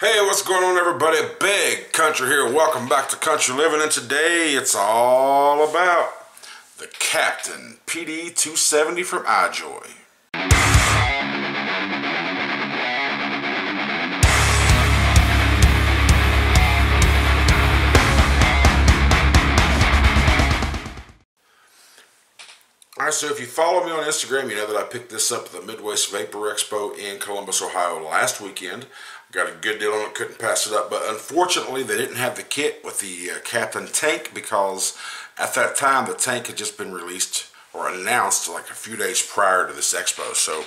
Hey, what's going on, everybody? Big Country here. Welcome back to Country Living, and today it's all about the Captain PD 270 from iJoy. Alright, so if you follow me on Instagram, you know that I picked this up at the Midwest Vapor Expo in Columbus, Ohio last weekend. Got a good deal on it, couldn't pass it up, but unfortunately they didn't have the kit with the Captain tank, because at that time the tank had just been released or announced like a few days prior to this expo, so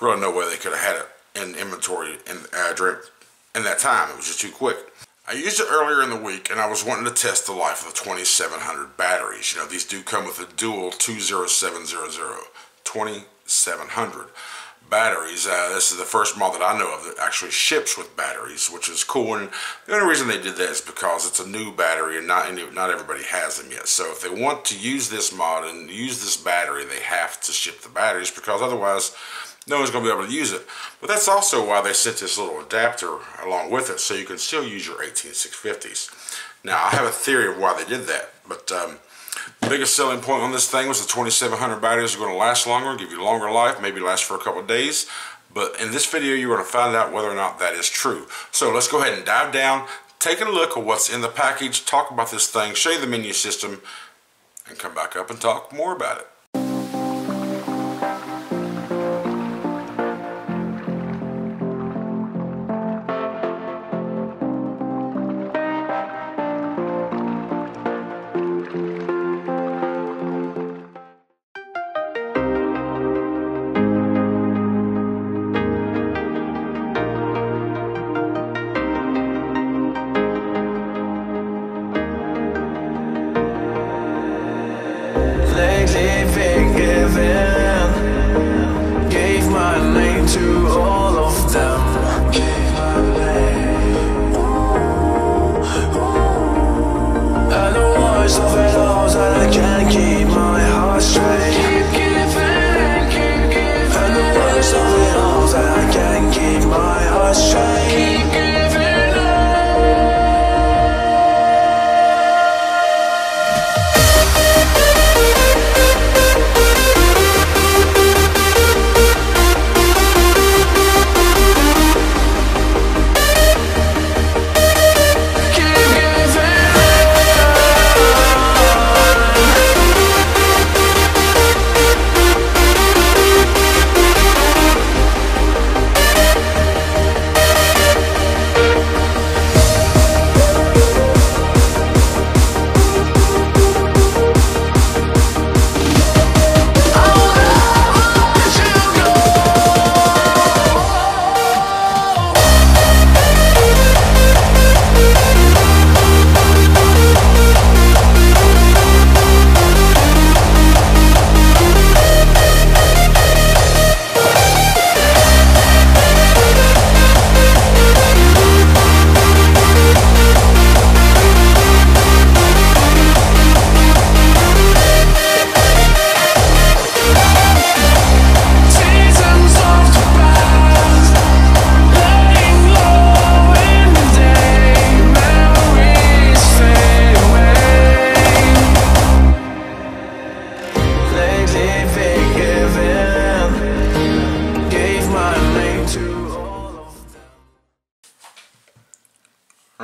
really no way they could have had it in inventory in that time. It was just too quick. I used it earlier in the week, and I was wanting to test the life of the 2700 batteries. You know, these do come with a dual 20700, 2700 batteries. This is the first model that I know of that actually ships with batteries, which is cool. And the only reason they did that is because it's a new battery, and not everybody has them yet. So if they want to use this mod and use this battery, they have to ship the batteries, because otherwise no one's going to be able to use it. But that's also why they sent this little adapter along with it, so you can still use your 18650s. Now, I have a theory of why they did that, but the biggest selling point on this thing was the 2700 batteries are going to last longer, give you longer life, maybe last for a couple of days. But in this video, you're going to find out whether or not that is true. So let's go ahead and dive down, take a look at what's in the package, talk about this thing, show you the menu system, and come back up and talk more about it. Gave my name to all of them. Gave my name. And the worst of it all is that I can't keep my heart straight. Keep giving, keep giving. And the worst of it all is that I can't keep my heart straight. Keep giving.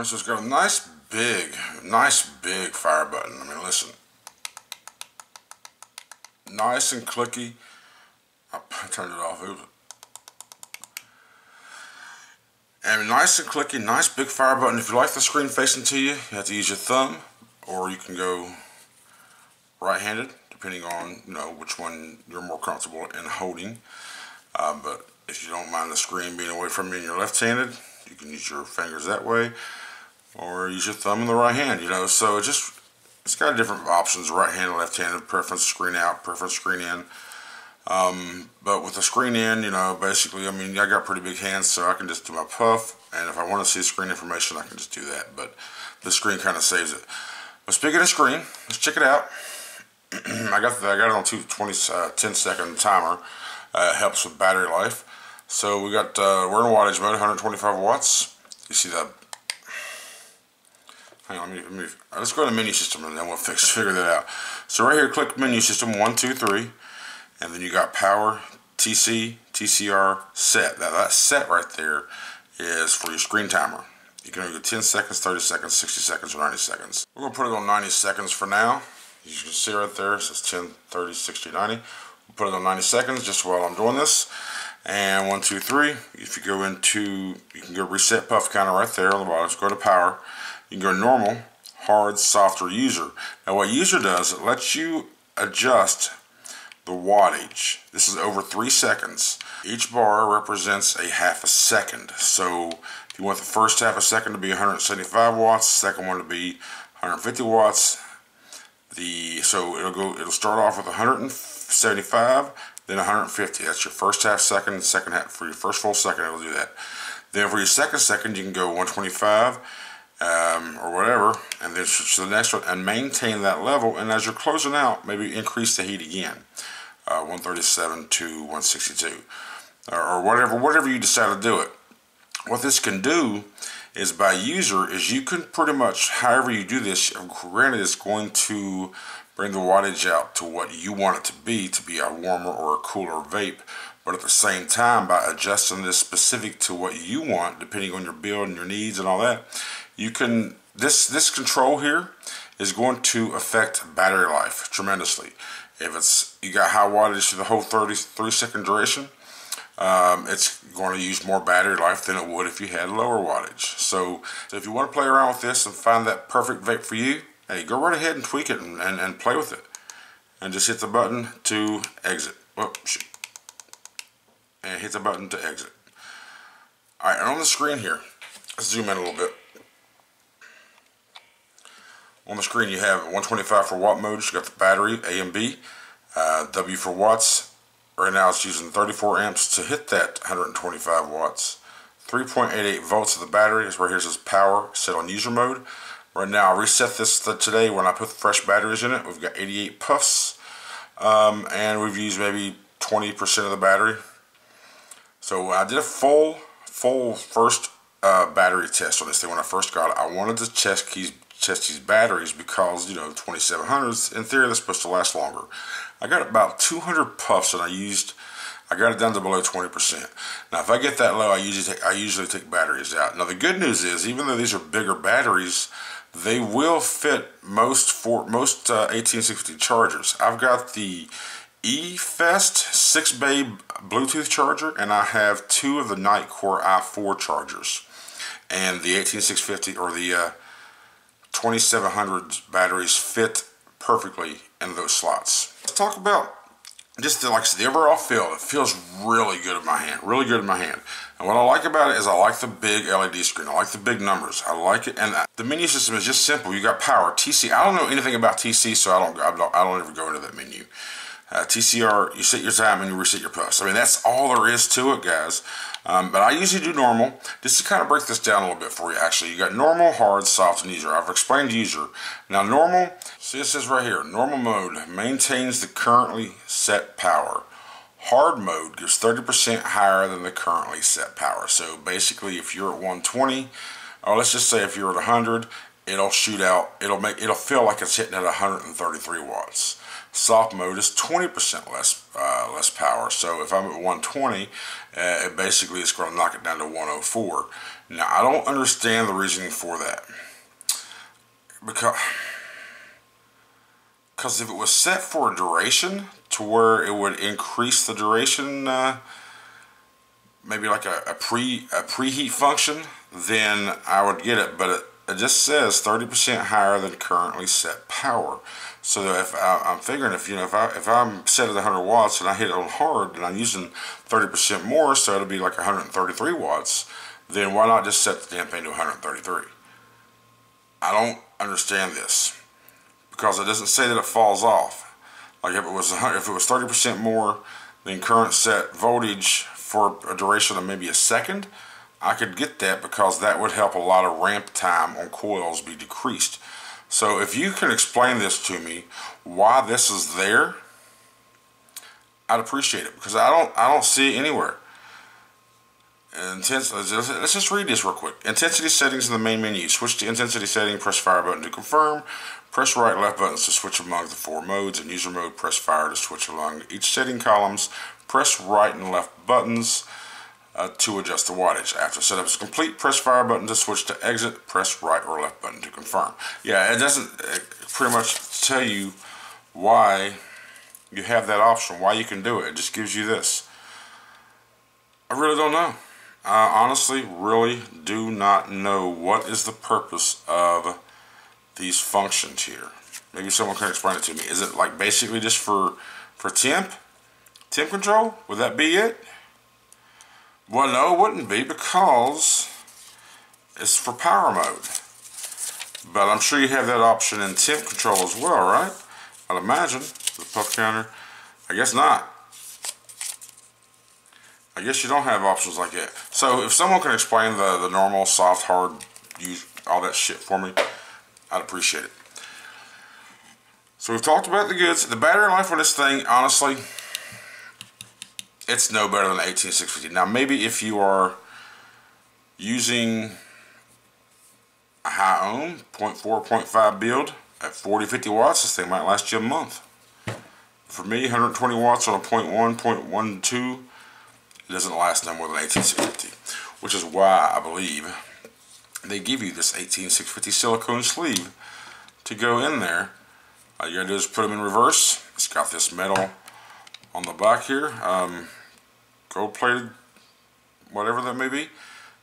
So it's got a nice big fire button. I mean, listen, nice and clicky. I turned it off. And nice and clicky, nice big fire button. If you like the screen facing to you, you have to use your thumb, or you can go right-handed, depending on which one you're more comfortable in holding. But if you don't mind the screen being away from you and you're left-handed, you can use your fingers that way, or use your thumb in the right hand, so it's got different options: right hand, left handed, preference screen out, preference screen in. But with the screen in, basically, I mean, I got pretty big hands, so I can just do my puff, and if I want to see screen information, I can just do that, but the screen kind of saves it. But speaking of screen, let's check it out. I got it on 10-second timer. It helps with battery life. So we got we're in wattage mode, 125 watts. You see that? Hang on, let me let's go to menu system and then we'll figure that out. So right here, click menu system 1, 2, 3, and then you got power, TC, TCR, set. Now that set right there is for your screen timer. You can go 10 seconds, 30 seconds, 60 seconds, or 90 seconds. We're gonna put it on 90 seconds for now. As you can see right there, it says 10, 30, 60, 90. We'll put it on 90 seconds just while I'm doing this. And 1, 2, 3. If you go into, you can go reset puff counter right there on the bottom. Let's go to power. You can go normal, hard, soft, or user. Now what user does, it lets you adjust the wattage. This is over 3 seconds. Each bar represents a half a second. So if you want the first half a second to be 175 watts, the second one to be 150 watts. So it'll start off with 175, then 150. That's your first half second, second half. For your first full second, it'll do that. Then for your second second, you can go 125 or whatever, and then switch to the next one and maintain that level. And as you're closing out, maybe increase the heat again, 137 to 162, or whatever you decide to do it. What this can do is by user is you can pretty much, however you do this, granted it's going to bring the wattage out to what you want it to be a warmer or a cooler vape, but at the same time, by adjusting this specific to what you want, depending on your build and your needs and all that, you can, this control here is going to affect battery life tremendously. If you got high wattage for the whole 33 second duration, it's going to use more battery life than it would if you had lower wattage. So if you want to play around with this and find that perfect vape for you, hey, go right ahead and tweak it and play with it. And just hit the button to exit. Whoops. And hit the button to exit. Alright, and on the screen here, let's zoom in a little bit. On the screen you have 125 for watt mode. You got the battery, A and B. W for watts. Right now it's using 34 amps to hit that 125 watts. 3.88 volts of the battery is right here. It says power, set on user mode. Right now I reset this today when I put fresh batteries in it. We've got 88 puffs, and we've used maybe 20% of the battery. So I did a full first battery test on this thing when I first got it. I wanted to test these batteries because, you know, 2700s, in theory, they're supposed to last longer. I got about 200 puffs and I got it down to below 20%. Now, if I get that low, I usually take batteries out. Now, the good news is, even though these are bigger batteries, they will fit most 18650 chargers. I've got the eFest 6-bay Bluetooth charger, and I have 2 of the Nightcore i4 chargers. And the 18650 or the 2700 batteries fit perfectly in those slots. Let's talk about just the overall feel. It feels really good in my hand, really good in my hand. And what I like about it is I like the big LED screen. I like the big numbers. I like it, and the menu system is just simple. You got power, TC. I don't know anything about TC, so I don't ever go into that menu. TCR, you set your time and you reset your puffs. I mean, that's all there is to it, guys. But I usually do normal. Just to kind of break this down a little bit for you, actually. You got normal, hard, soft, and user. I've explained user. Now, normal, see it says right here, normal mode maintains the currently set power. Hard mode gives 30% higher than the currently set power. So basically, if you're at 120, or let's just say if you're at 100, it'll shoot out, it'll feel like it's hitting at 133 watts. Soft mode is 20% less power. So if I'm at 120, it basically it's going to knock it down to 104. Now I don't understand the reasoning for that, because if it was set for a duration to where it would increase the duration, maybe like a preheat function, then I would get it. But it just says 30% higher than currently set power. So if I'm figuring, if I'm set at 100 watts and I hit it on hard and I'm using 30% more, so it'll be like 133 watts, then why not just set the damn thing to 133? I don't understand this, because it doesn't say that it falls off. Like if it was 30% more than current set voltage for a duration of maybe a second, I could get that, because that would help a lot of ramp time on coils be decreased. So if you can explain this to me, why this is there, I'd appreciate it, because I don't see it anywhere. Let's just read this real quick. Intensity settings in the main menu. Switch to intensity setting, press fire button to confirm. Press right and left buttons to switch among the 4 modes. In user mode, press fire to switch along each setting columns. Press right and left buttons to adjust the wattage. After setup is complete, press fire button to switch to exit. Press right or left button to confirm. Yeah, it doesn't pretty much tell you why you have that option, why you can do it. It just gives you this. I really don't know. I honestly really do not know what is the purpose of these functions here. Maybe someone can explain it to me. Is it like basically just for temp control? Would that be it? Well, no, it wouldn't be, because it's for power mode. But I'm sure you have that option in temp control as well, right? I'd imagine. The puff counter. I guess not. I guess you don't have options like that. So if someone can explain the normal, soft, hard, use all that shit for me, I'd appreciate it. So we've talked about the goods. The battery life on this thing, honestly, it's no better than the 18650. Now maybe if you are using a high ohm, 0.4, 0.5 build at 40, 50 watts, this thing might last you a month. For me, 120 watts on a 0.1, 0.12, it doesn't last no more than 18650, which is why I believe they give you this 18650 silicone sleeve to go in there. All you gotta do is put them in reverse. It's got this metal on the back here, gold plated, whatever that may be,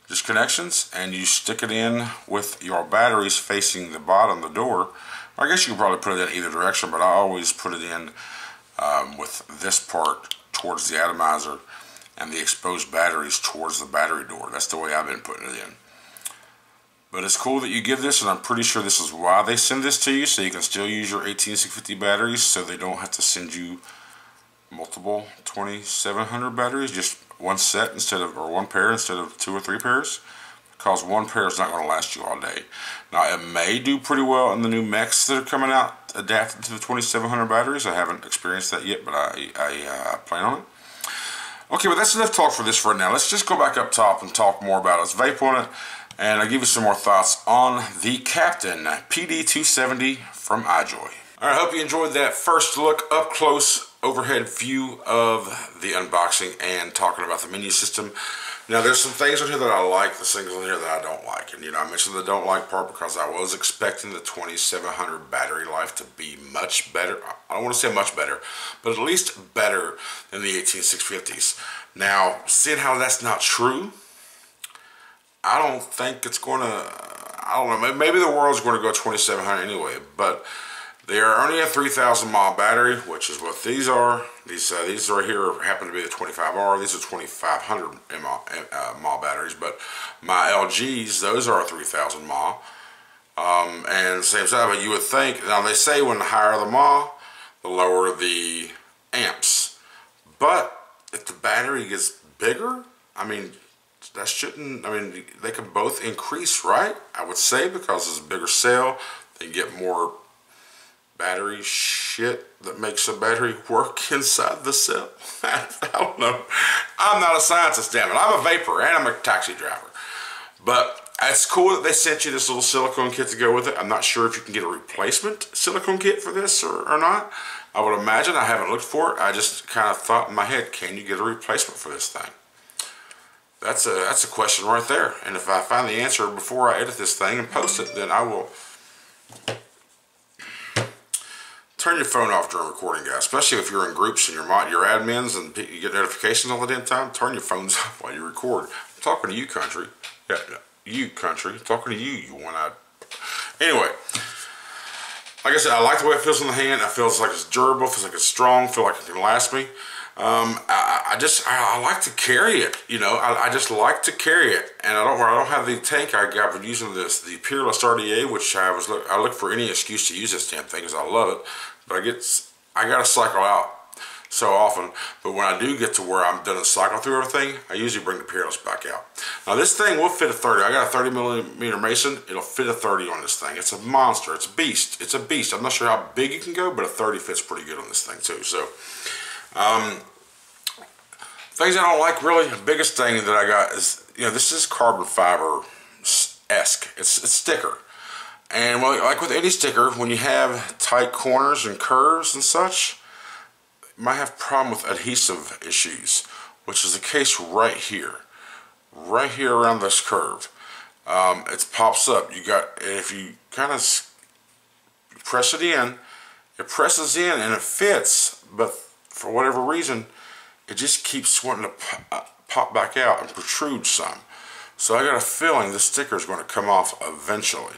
just connections, and you stick it in with your batteries facing the bottom, the door. I guess you can probably put it in either direction, but I always put it in with this part towards the atomizer and the exposed batteries towards the battery door. That's the way I've been putting it in. But it's cool that you give this, and I'm pretty sure this is why they send this to you, so you can still use your 18650 batteries, so they don't have to send you multiple 2700 batteries, just one set instead of, or one pair instead of 2 or 3 pairs, because one pair is not going to last you all day. Now it may do pretty well in the new mechs that are coming out adapted to the 2700 batteries. I haven't experienced that yet, but I plan on it. Okay, but that's enough talk for this right now. Let's just go back up top and talk more about it. Let's vape on it, and I'll give you some more thoughts on the Captain PD270 from iJoy. Alright, I hope you enjoyed that first look up close overhead view of the unboxing and talking about the menu system. Now there's some things on here that I like, there's things on here that I don't like. And you know, I mentioned the don't like part because I was expecting the 2700 battery life to be much better. I don't want to say much better, but at least better than the 18650s. Now, seeing how that's not true, I don't think it's going to, I don't know, maybe the world's going to go 2700 anyway, but they are only a 3,000 mile battery, which is what these are. These right here happen to be the 25R. These are 2,500 mile batteries, but my LGs, those are a 3,000 mile. And same side, but you would think, now they say when the higher the mile, the lower the amps. But if the battery gets bigger, I mean, that shouldn't, I mean, they can both increase, right? I would say, because it's a bigger cell, they get more battery shit that makes a battery work inside the cell. I don't know. I'm not a scientist, damn it. I'm a vapor and I'm a taxi driver. But it's cool that they sent you this little silicone kit to go with it. I'm not sure if you can get a replacement silicone kit for this or not. I would imagine. I haven't looked for it. I just kind of thought in my head, can you get a replacement for this thing? That's a question right there. And if I find the answer before I edit this thing and post it, then I will turn your phone off during recording, guys. Especially if you're in groups and your admins and you get notifications all the damn time. Turn your phones off while you record. I'm talking to you, country. Yeah, you, country. I'm talking to you, you one-eyed. Anyway, like I said, I like the way it feels in the hand. It feels like it's durable. Feels like it's strong. I feel like it can last me. I like to carry it. You know, I just like to carry it, and I don't have the tank. I've been using the Peerless RDA, which I look for any excuse to use this damn thing because I love it. But I gotta cycle out so often. But when I do get to where I'm done and cycle through everything, I usually bring the Peerless back out. Now this thing will fit a 30. I got a 30 millimeter Mason. It'll fit a 30 on this thing. It's a monster. It's a beast. It's a beast. I'm not sure how big it can go, but a 30 fits pretty good on this thing too. So. Things I don't like really, the biggest thing that I got is, this is carbon fiber-esque. It's sticker. And like with any sticker, when you have tight corners and curves and such, you might have a problem with adhesive issues, which is the case right here. Right here around this curve. It pops up. If you kind of press it in, it presses in and it fits, but for whatever reason, it just keeps wanting to pop back out and protrude some. So I got a feeling this sticker is going to come off eventually,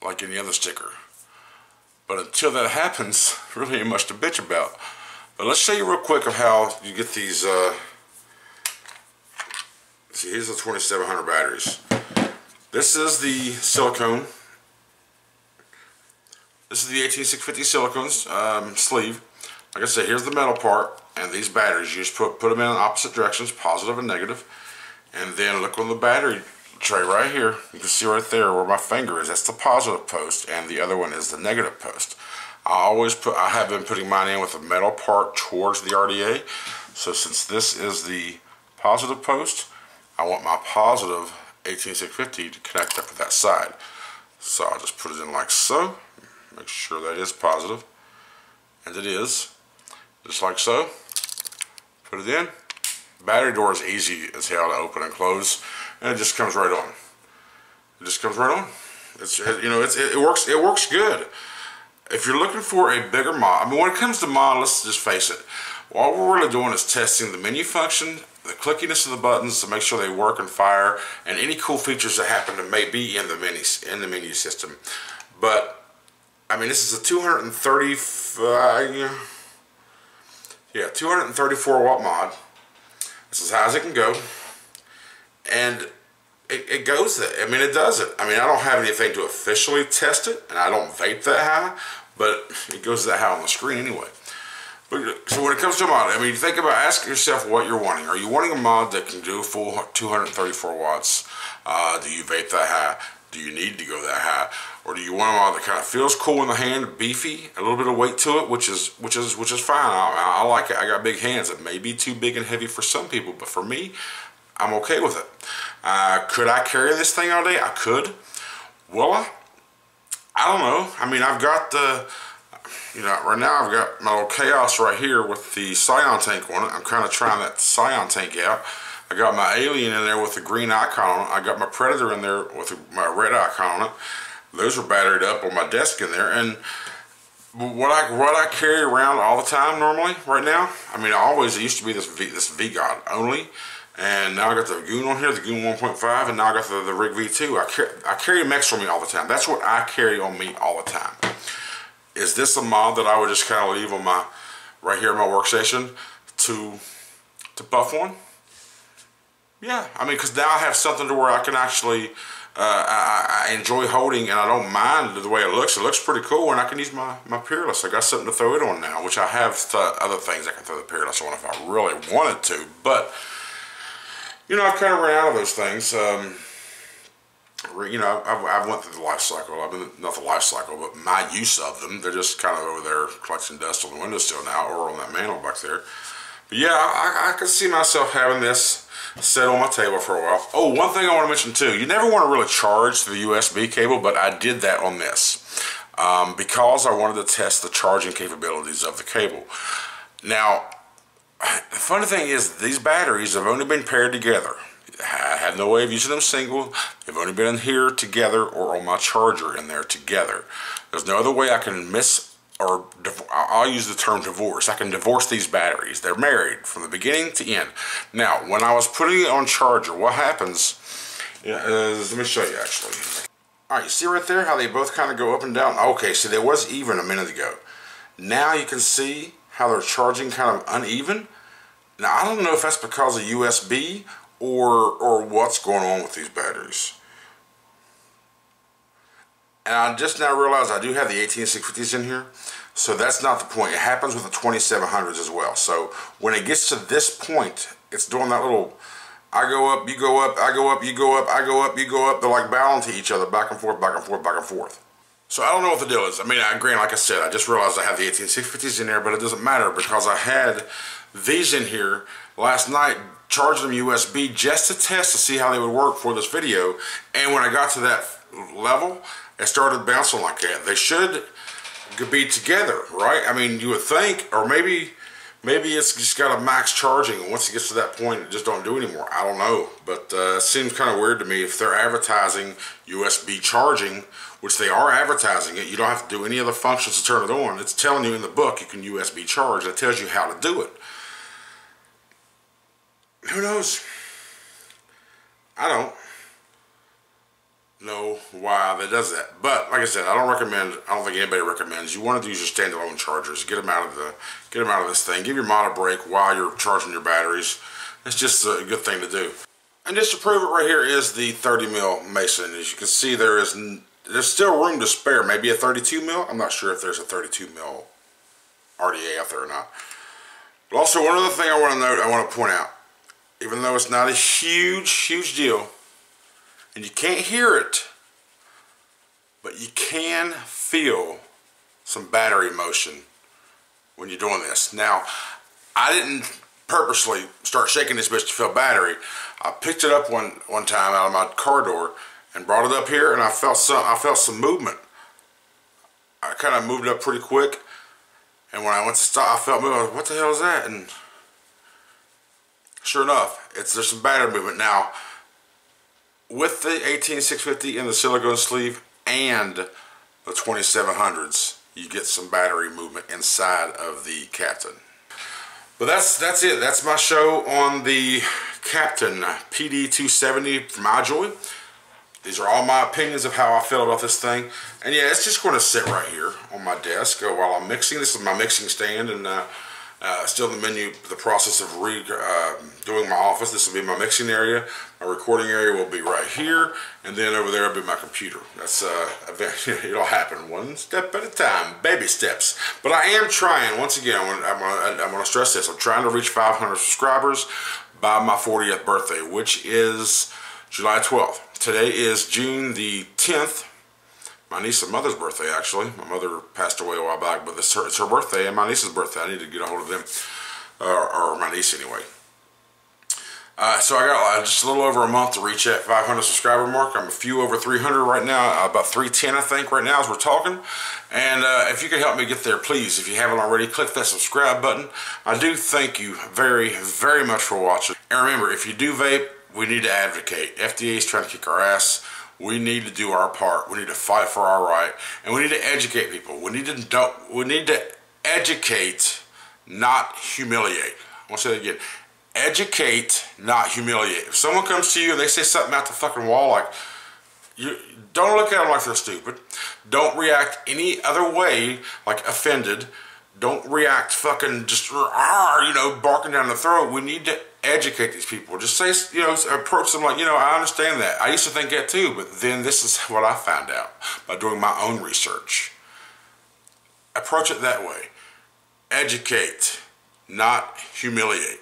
like any other sticker. But until that happens, really ain't much to bitch about. But let's show you real quick of how you get these. See, here's the 2700 batteries. This is the silicone. This is the 18650 silicone sleeve. Like I said, here's the metal part, and these batteries, you just put them in opposite directions, positive and negative. And then look on the battery tray right here. You can see right there where my finger is. That's the positive post, and the other one is the negative post. I have been putting mine in with the metal part towards the RDA. So since this is the positive post, I want my positive 18650 to connect up with that side. So I'll just put it in like so. Make sure that is positive. And it is. Just like so. Put it in. Battery door is easy as hell to open and close, and it just comes right on. It just comes right on. It works good. If you're looking for a bigger mod, when it comes to mod, let's just face it. All we're really doing is testing the menu function, the clickiness of the buttons to make sure they work and fire, and any cool features that happen to may be in the menu system. But this is a 234 watt mod. This is as high as it can go, and it goes there. It does it. I don't have anything to officially test it, and I don't vape that high, but it goes that high on the screen anyway. So when it comes to a mod, you think about asking yourself what you're wanting. Are you wanting a mod that can do full 234 watts? Do you vape that high? Do you need to go that high? Or do you want a mod that kind of feels cool in the hand, beefy, a little bit of weight to it, which is fine. I like it. I got big hands. It may be too big and heavy for some people, but for me, I'm okay with it. Could I carry this thing all day? I could. Will I? I don't know. I've got the, right now I've got my little Chaos right here with the Scion tank on it. I'm kind of trying that Scion tank out. I got my Alien in there with the green icon on it. I got my Predator in there with my red icon on it. Those are battered up on my desk in there. And what I carry around all the time normally right now, it used to be this V-God only. And now I got the Goon on here, the Goon 1.5, and now I got the Rig V2. I carry mechs on me all the time. That's what I carry on me all the time. Is this a mod that I would just kind of leave on right here in my workstation to puff on? Yeah, because now I have something to where I can actually, I enjoy holding, and I don't mind the way it looks. It looks pretty cool, and I can use my Peerless. I got something to throw it on now, which I have other things I can throw the Peerless on if I really wanted to. But, I've kind of ran out of those things. I've went through the life cycle. Not the life cycle, but my use of them. They're just kind of over there collecting dust on the windowsill now, or on that mantle back there. But yeah, I could see myself having this set on my table for a while. Oh, one thing I want to mention too. You never want to really charge the USB cable, but I did that on this because I wanted to test the charging capabilities of the cable. Now, the funny thing is these batteries have only been paired together. I have no way of using them single. They've only been in here together or on my charger in there together. There's no other way I can I'll use the term divorce. I can divorce these batteries. They're married from the beginning to end. Now, when I was putting it on charger, what happens is, let me show you actually. All right, you see right there how they both kind of go up and down? Okay, so there was even a minute ago. Now you can see how they're charging kind of uneven. Now, I don't know if that's because of USB or what's going on with these batteries. And I just now realized I do have the 18650s in here, so that's not the point. It happens with the 2700s as well. So when it gets to this point, it's doing that little, I go up, you go up, I go up, you go up, I go up, you go up. They're like bowing to each other, back and forth, back and forth, back and forth. So I don't know what the deal is. I mean, granted, like I said, I just realized I have the 18650s in there, but it doesn't matter because I had these in here last night, charging them USB just to test to see how they would work for this video. And when I got to that level, it started bouncing like that. They should be together, right? I mean, you would think, or maybe it's just got a max charging, and once it gets to that point, it just don't do anymore. I don't know, but it seems kind of weird to me if they're advertising USB charging, which they are advertising it. You don't have to do any other functions to turn it on. It's telling you in the book you can USB charge. It tells you how to do it. Who knows? I don't know why that does that, but like I said, I don't think anybody recommends. You want to use your standalone chargers. Get them out of this thing. Give your mod a break while you're charging your batteries. It's just a good thing to do. And just to prove it, right here is the 30 mil Mason. As you can see, there's still room to spare. Maybe a 32 mil. I'm not sure if there's a 32 mil RDA out there or not. But also, one other thing I want to note, I want to point out, even though it's not a huge deal, and you can't hear it, but you can feel some battery motion when you're doing this. Now, I didn't purposely start shaking this bitch to feel battery. I picked it up one time out of my car door and brought it up here, and I felt some movement. I kind of moved up pretty quick, and when I went to stop, I felt movement. I was like, what the hell is that? And sure enough, there's some battery movement. Now, with the 18650 in the silicone sleeve and the 2700s, you get some battery movement inside of the Captain. But that's it. That's my show on the Captain PD270 from iJoy. These are all my opinions of how I feel about this thing. And yeah, it's just going to sit right here on my desk while I'm mixing. This is my mixing stand, and still in the process of doing my office. This will be my mixing area. My recording area will be right here, and then over there will be my computer. That's it'll happen one step at a time, baby steps. But I am trying. Once again, I'm going to stress this. I'm trying to reach 500 subscribers by my 40th birthday, which is July 12th. Today is June the 10th. My niece's mother's birthday, actually. My mother passed away a while back, but it's her birthday and my niece's birthday. I need to get a hold of them, or my niece anyway. So I got just a little over a month to reach that 500 subscriber mark. I'm a few over 300 right now, about 310 I think right now as we're talking. And if you could help me get there, please, if you haven't already, click that subscribe button. I do thank you very much for watching. And remember, if you do vape, we need to advocate. FDA is trying to kick our ass. We need to do our part. We need to fight for our right, and we need to educate people. We need to educate, not humiliate. I want to say that again. Educate, not humiliate. If someone comes to you and they say something out the fucking wall, like, don't look at them like they're stupid. Don't react any other way, like offended. Don't react fucking just, barking down the throat. We need to educate these people. Just say, approach them like, I understand that. I used to think that too, but then this is what I found out by doing my own research. Approach it that way. Educate, not humiliate.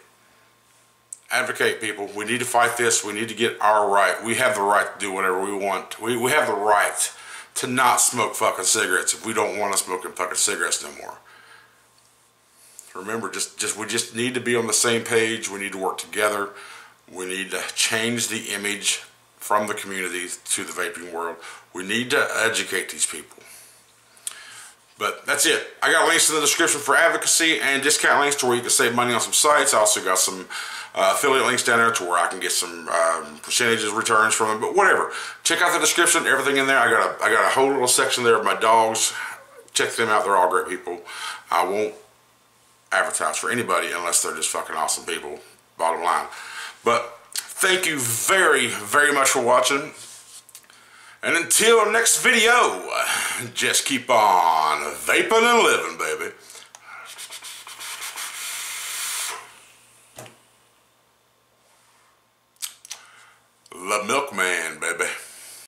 Advocate, people. We need to fight this. We need to get our right. We have the right to do whatever we want. We have the right to not smoke fucking cigarettes if we don't want to smoke fucking cigarettes no more. Remember, we just need to be on the same page. We need to work together. We need to change the image from the community to the vaping world. We need to educate these people. But that's it. I got links in the description for advocacy and discount links to where you can save money on some sites. I also got some affiliate links down there to where I can get some percentages returns from them. But whatever. Check out the description. Everything in there. I got a whole little section there of my dogs. Check them out. They're all great people. I won't advertise for anybody unless they're just fucking awesome people, bottom line. But thank you very much for watching, and until next video, just keep on vaping and living, baby. The milkman, baby.